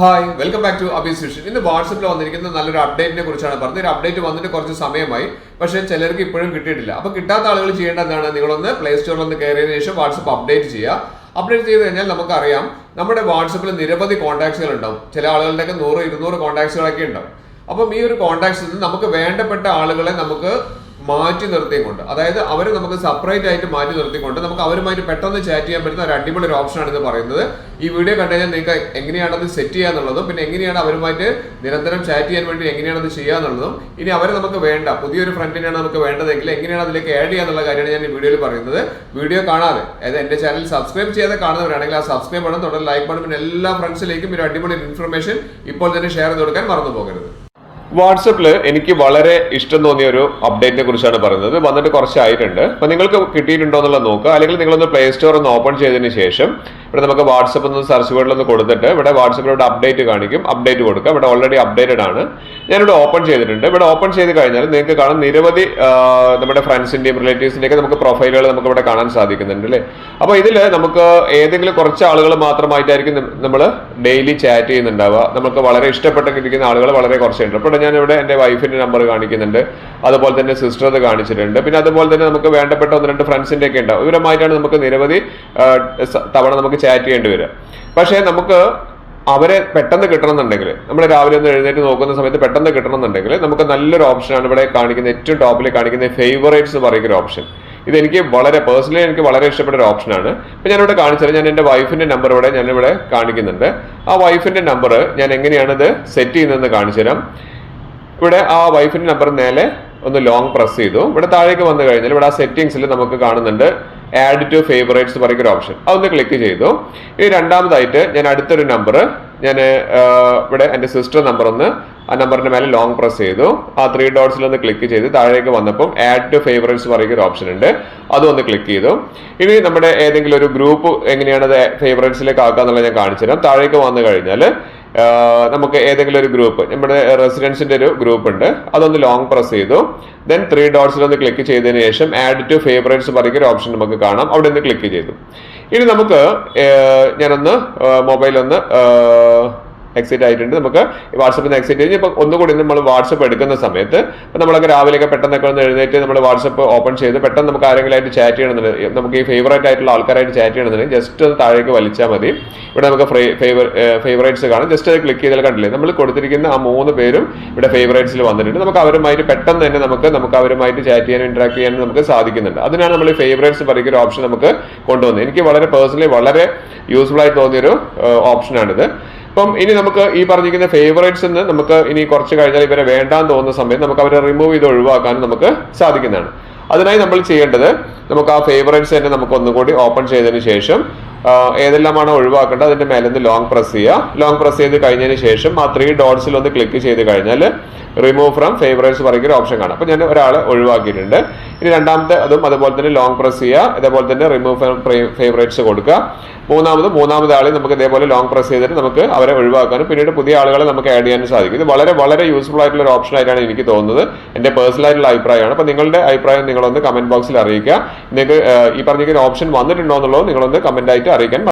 Hi welcome back to Abees vision. ഇന്ന് വാട്സപ്പിൽ വന്നിരിക്കുന്ന നല്ലൊരു അപ്ഡേറ്റിനെ കുറിച്ചാണ് പറഞ്ഞത്. ഒരു അപ്ഡേറ്റ് വന്നിട്ട് കുറച്ച് സമയമായി, പക്ഷേ ചിലർക്ക് ഇപ്പോഴും കിട്ടിയിട്ടില്ല. അപ്പോൾ കിട്ടാത്ത ആളുകൾ ചെയ്യേണ്ട എന്താണ്, നിങ്ങളൊന്ന് പ്ലേ സ്റ്റോറിൽ ഒന്ന് കയറിയതിനു ശേഷം വാട്സപ്പ് അപ്ഡേറ്റ് ചെയ്യുക. അപ്ഡേറ്റ് ചെയ്ത് കഴിഞ്ഞാൽ നമുക്കറിയാം നമ്മുടെ വാട്സപ്പിൽ നിരവധി കോൺടാക്ട്സുകൾ ഉണ്ടാവും. ചില ആളുകളുടെയൊക്കെ 100-200 കോൺടാക്ട്സുകളൊക്കെ ഉണ്ടാവും. അപ്പം ഈ ഒരു കോൺടാക്ട്സിൽ നമുക്ക് വേണ്ടപ്പെട്ട ആളുകളെ നമുക്ക് മാറ്റി നിർത്തിക്കൊണ്ട്, അതായത് അവർ നമുക്ക് സെപ്പറേറ്റ് ആയിട്ട് മാറ്റി നിർത്തിക്കൊണ്ട് നമുക്ക് അവരുമായിട്ട് പെട്ടെന്ന് ചാറ്റ് ചെയ്യാൻ പറ്റുന്ന ഒരു അടിപൊളി ഒരു ഓപ്ഷനാണ് ഇത് പറയുന്നത്. ഈ വീഡിയോ കണ്ടു കഴിഞ്ഞാൽ നിങ്ങൾക്ക് എങ്ങനെയാണ് അത് സെറ്റ് ചെയ്യാന്നുള്ളതും പിന്നെ എങ്ങനെയാണ് അവരുമായിട്ട് നിരന്തരം ചാറ്റ് ചെയ്യാൻ വേണ്ടി എങ്ങനെയാണ് അത് ചെയ്യാന്നുള്ളതും, ഇനി അവരെ നമുക്ക് വേണ്ട പുതിയൊരു ഫ്രണ്ടിനെയാണ് നമുക്ക് വേണ്ടതെങ്കിൽ എങ്ങനെയാണ് അതിലേക്ക് ആഡ് ചെയ്യാന്നുള്ള കാര്യമാണ് ഞാൻ ഈ വീഡിയോയിൽ പറയുന്നത്. വീഡിയോ കാണാതെ, അതായത് എന്റെ ചാനൽ സബ്സ്ക്രൈബ് ചെയ്ത് കാണുന്നവരാണെങ്കിൽ ആ സബ്സ്ക്രൈബ് ചെയ്യണം, തുടർന്ന് ലൈക്ക് ചെയ്യണം, പിന്നെ എല്ലാ ഫ്രണ്ട്സിലേക്കും ഒരു അടിപൊളി ഇൻഫർമേഷൻ ഇപ്പോൾ തന്നെ ഷെയർ ചെയ്ത് കൊടുക്കാൻ മറന്നു പോകരുത്. വാട്സപ്പിൽ എനിക്ക് വളരെ ഇഷ്ടം തോന്നിയ ഒരു അപ്ഡേറ്റിനെ കുറിച്ചാണ് പറയുന്നത്. വന്നിട്ട് കുറച്ചായിട്ടുണ്ട്. അപ്പൊ നിങ്ങൾക്ക് കിട്ടിയിട്ടുണ്ടോ എന്നുള്ളത് നോക്കുക. അല്ലെങ്കിൽ നിങ്ങളൊന്ന് പ്ലേ സ്റ്റോർ ഒന്ന് ഓപ്പൺ ചെയ്തതിന് ശേഷം ഇവിടെ നമുക്ക് വാട്സപ്പ് ഒന്ന് സെർച്ച് വേർഡിലൊന്ന് കൊടുത്തിട്ട് ഇവിടെ വാട്സപ്പിലൂടെ അപ്ഡേറ്റ് കാണിക്കും. അപ്ഡേറ്റ് കൊടുക്കുക. ഇവിടെ ഓൾറെഡി അപ്ഡേറ്റഡ് ആണ്. ഞാനിവിടെ ഓപ്പൺ ചെയ്തിട്ടുണ്ട്. ഇവിടെ ഓപ്പൺ ചെയ്ത് കഴിഞ്ഞാൽ നിങ്ങൾക്ക് കാണാം നിരവധി നമ്മുടെ ഫ്രണ്ട്സിന്റെയും റിലേറ്റീവ്സിന്റെയും ഒക്കെ നമുക്ക് പ്രൊഫൈലുകൾ നമുക്ക് ഇവിടെ കാണാൻ സാധിക്കുന്നുണ്ട് അല്ലേ. അപ്പൊ ഇതിൽ നമുക്ക് ഏതെങ്കിലും കുറച്ച് ആളുകൾ മാത്രമായിട്ടായിരിക്കും നമ്മൾ ഡെയിലി ചാറ്റ് ചെയ്യുന്നുണ്ടാവുക. നമുക്ക് വളരെ ഇഷ്ടപ്പെട്ടിരിക്കുന്ന ആളുകൾ വളരെ കുറച്ചുണ്ട്. അപ്പോൾ ഞാൻ ഇവിടെ എൻ്റെ വൈഫിന്റെ നമ്പർ കാണിക്കുന്നുണ്ട്, അതുപോലെ തന്നെ സിസ്റ്റർ അത് കാണിച്ചിട്ടുണ്ട്, പിന്നെ അതുപോലെ തന്നെ നമുക്ക് വേണ്ടപ്പെട്ട 1-2 ഫ്രണ്ട്സിന്റെ ഒക്കെ ഉണ്ടാവും. ഇവരുമായിട്ടാണ് നമുക്ക് നിരവധി തവണ നമുക്ക് ചാറ്റ് ചെയ്യേണ്ടി വരിക. പക്ഷേ നമുക്ക് അവരെ പെട്ടെന്ന് കിട്ടണമെന്നുണ്ടെങ്കിൽ, നമ്മൾ രാവിലെ ഒന്ന് എഴുന്നേറ്റ് നോക്കുന്ന സമയത്ത് പെട്ടെന്ന് കിട്ടണമെന്നുണ്ടെങ്കിൽ നമുക്ക് നല്ലൊരു ഓപ്ഷനാണ് ഇവിടെ കാണിക്കുന്ന, ഏറ്റവും ടോപ്പിൽ കാണിക്കുന്ന ഫേവറേറ്റ്സ് എന്ന് പറയുന്ന ഒരു ഓപ്ഷൻ. ഇതെനിക്ക് പേഴ്സണലി എനിക്ക് വളരെ ഇഷ്ടപ്പെട്ട ഒരു ഓപ്ഷനാണ്. ഇപ്പം ഞാനിവിടെ കാണിച്ചത് ഞാൻ എൻ്റെ വൈഫിന്റെ നമ്പർ ഇവിടെ ഞാനിവിടെ കാണിക്കുന്നുണ്ട്. ആ വൈഫിന്റെ നമ്പർ ഞാൻ എങ്ങനെയാണ് ഇത് സെറ്റ് ചെയ്യുന്നതെന്ന് കാണിച്ചു തരാം. ഇവിടെ ആ വൈഫിന്റെ നമ്പർ നേരെ ഒന്ന് ലോങ് പ്രസ് ചെയ്തു. ഇവിടെ താഴേക്ക് വന്നു കഴിഞ്ഞാൽ ഇവിടെ ആ സെറ്റിംഗ്സിൽ നമുക്ക് കാണുന്നുണ്ട് ആഡ് ടു ഫേവറേറ്റ്സ് പറയുന്ന ഒരു ഓപ്ഷൻ. അതൊന്ന് ക്ലിക്ക് ചെയ്തു. ഇനി രണ്ടാമതായിട്ട് ഞാൻ അടുത്തൊരു നമ്പർ ഞാൻ ഇവിടെ എൻ്റെ സിസ്റ്റർ നമ്പർ ആ നമ്പറിന്റെ മേലെ ലോങ് പ്രസ് ചെയ്തു. ആ 3 ഡോട്ട്സിൽ ഒന്ന് ക്ലിക്ക് ചെയ്ത് താഴേക്ക് വന്നപ്പോൾ ആഡ് ടു ഫേവറേറ്റ്സ് പറയുന്ന ഒരു ഓപ്ഷൻ ഉണ്ട്. അതും ഒന്ന് ക്ലിക്ക് ചെയ്തു. ഇനി നമ്മുടെ ഏതെങ്കിലും ഒരു ഗ്രൂപ്പ് എങ്ങനെയാണ് അത് ഫേവറേറ്റ്സിലേക്ക് ആക്കുക എന്നുള്ളത് ഞാൻ കാണിച്ചു തരാം. താഴേക്ക് വന്നു കഴിഞ്ഞാൽ നമുക്ക് ഏതെങ്കിലും ഒരു ഗ്രൂപ്പ്, നമ്മുടെ റെസിഡൻസിന്റെ ഒരു ഗ്രൂപ്പ് ഉണ്ട്, അതൊന്ന് ലോങ് പ്രസ് ചെയ്തു. ദെൻ 3 ഡോട്ട്സിൽ ഒന്ന് ക്ലിക്ക് ചെയ്തതിന് ശേഷം ആഡ് ടു ഫേവറേറ്റ്സ് പറയുന്ന ഒരു ഓപ്ഷൻ നമുക്ക് കാണാം. അവിടെ ഒന്ന് ക്ലിക്ക് ചെയ്തു. ഇനി നമുക്ക് ഞാനൊന്ന് മൊബൈൽ ഒന്ന് എക്സിറ്റ് ആയിട്ടുണ്ട്. നമുക്ക് വാട്സപ്പിൽ നിന്ന് എക്സിറ്റ് ചെയ്ത് ഇപ്പം ഒന്നുകൂടി നമ്മൾ വാട്സപ്പ് എടുക്കുന്ന സമയത്ത് നമ്മളൊക്കെ രാവിലെയൊക്കെ പെട്ടെന്നൊക്കെ ഒന്ന് എഴുന്നേറ്റ് നമ്മൾ വാട്സപ്പ് ഓപ്പൺ ചെയ്ത് പെട്ടെന്ന് നമുക്ക് ആരെങ്കിലും ആയിട്ട് ചാറ്റ് ചെയ്യണമെന്നുണ്ടെങ്കിൽ, നമുക്ക് ഈ ഫേവറേറ്റ് ആയിട്ടുള്ള ആൾക്കാരായിട്ട് ചാറ്റ് ചെയ്യണമെന്നുണ്ടെങ്കിൽ ജസ്റ്റ് ഒന്ന് താഴേക്ക് വലിച്ചാൽ മതി. ഇവിടെ നമുക്ക് ഫേവറേറ്റ്സ് കാണാം. ജസ്റ്റ് അത് ക്ലിക്ക് ചെയ്താൽ കണ്ടില്ലേ, നമ്മൾ കൊടുത്തിരിക്കുന്ന ആ 3 പേരും ഇവിടെ ഫേവറേറ്റ്സിൽ വന്നിട്ടുണ്ട്. നമുക്ക് അവരുമായിട്ട് പെട്ടെന്ന് തന്നെ നമുക്ക് അവരുമായിട്ട് ചാറ്റ് ചെയ്യാനും ഇന്ററാക്ട് ചെയ്യാനും നമുക്ക് സാധിക്കുന്നുണ്ട്. അതിനാണ് നമ്മൾ ഈ ഫേവറേറ്റ്സ് പറയുന്ന ഒരു ഓപ്ഷൻ നമുക്ക് കൊണ്ടുവന്നത്. എനിക്ക് വളരെ പേഴ്സണലി വളരെ യൂസ്ഫുൾ ആയി തോന്നിയൊരു ഓപ്ഷനാണിത്. അപ്പം ഇനി നമുക്ക് ഈ പറഞ്ഞിരിക്കുന്ന ഫേവറേറ്റ്സ് നമുക്ക് ഇനി കുറച്ച് കഴിഞ്ഞാൽ ഇവരെ വേണ്ടാന്ന് തോന്നുന്ന സമയത്ത് നമുക്ക് അവരെ റിമൂവ് ചെയ്ത് ഒഴിവാക്കാനും നമുക്ക് സാധിക്കുന്നതാണ്. അതിനായി നമ്മൾ ചെയ്യേണ്ടത്, നമുക്ക് ആ ഫേവറേറ്റ്സ് തന്നെ നമുക്ക് ഒന്നുകൂടി ഓപ്പൺ ചെയ്തതിന് ശേഷം ഏതെല്ലാമാണോ ഒഴിവാക്കേണ്ടത് അതിന്റെ മേലെ നിന്ന് ലോങ് പ്രസ് ചെയ്യുക. ലോങ് പ്രസ് ചെയ്ത് കഴിഞ്ഞതിന് ശേഷം ആ 3 ഡോട്ട്സിൽ ഒന്ന് ക്ലിക്ക് ചെയ്ത് കഴിഞ്ഞാൽ റിമൂവ് ഫ്രം ഫേവറേറ്റ്സ് പറയുന്ന ഒരു ഓപ്ഷൻ കാണാം. അപ്പോൾ ഞാൻ ഒരാളെ ഒഴിവാക്കിയിട്ടുണ്ട്. ഇനി രണ്ടാമത്തെ അതും അതുപോലെ തന്നെ ലോങ് പ്രസ് ചെയ്യുക. ഇതേപോലെ തന്നെ റിമൂവ് ഫ്രം ഫേവറേറ്റ്സ് കൊടുക്കുക. മൂന്നാമത്തെ ആളെ നമുക്ക് ഇതേപോലെ ലോങ് പ്രസ് ചെയ്തിട്ട് നമുക്ക് അവരെ ഒഴിവാക്കാനും പിന്നീട് പുതിയ ആളുകളെ നമുക്ക് ആഡ് ചെയ്യാനും സാധിക്കും. ഇത് വളരെ വളരെ യൂസ്ഫുൾ ആയിട്ടുള്ള ഒരു ഓപ്ഷൻ ആയിട്ടാണ് എനിക്ക് തോന്നുന്നത്. എൻ്റെ പേഴ്സണൽ ആയിട്ടുള്ള അഭിപ്രായമാണ്. അപ്പോൾ നിങ്ങളുടെ അഭിപ്രായം നിങ്ങളൊന്ന് കമന്റ് ബോക്സിൽ അറിയിക്കുക. നിങ്ങൾക്ക് ഈ പറഞ്ഞിരിക്കുന്ന ഓപ്ഷൻ വന്നിട്ടുണ്ടോ എന്നുള്ളത് നിങ്ങളൊന്ന് കമന്റ് ആയിട്ട് അറിയിക്കാൻ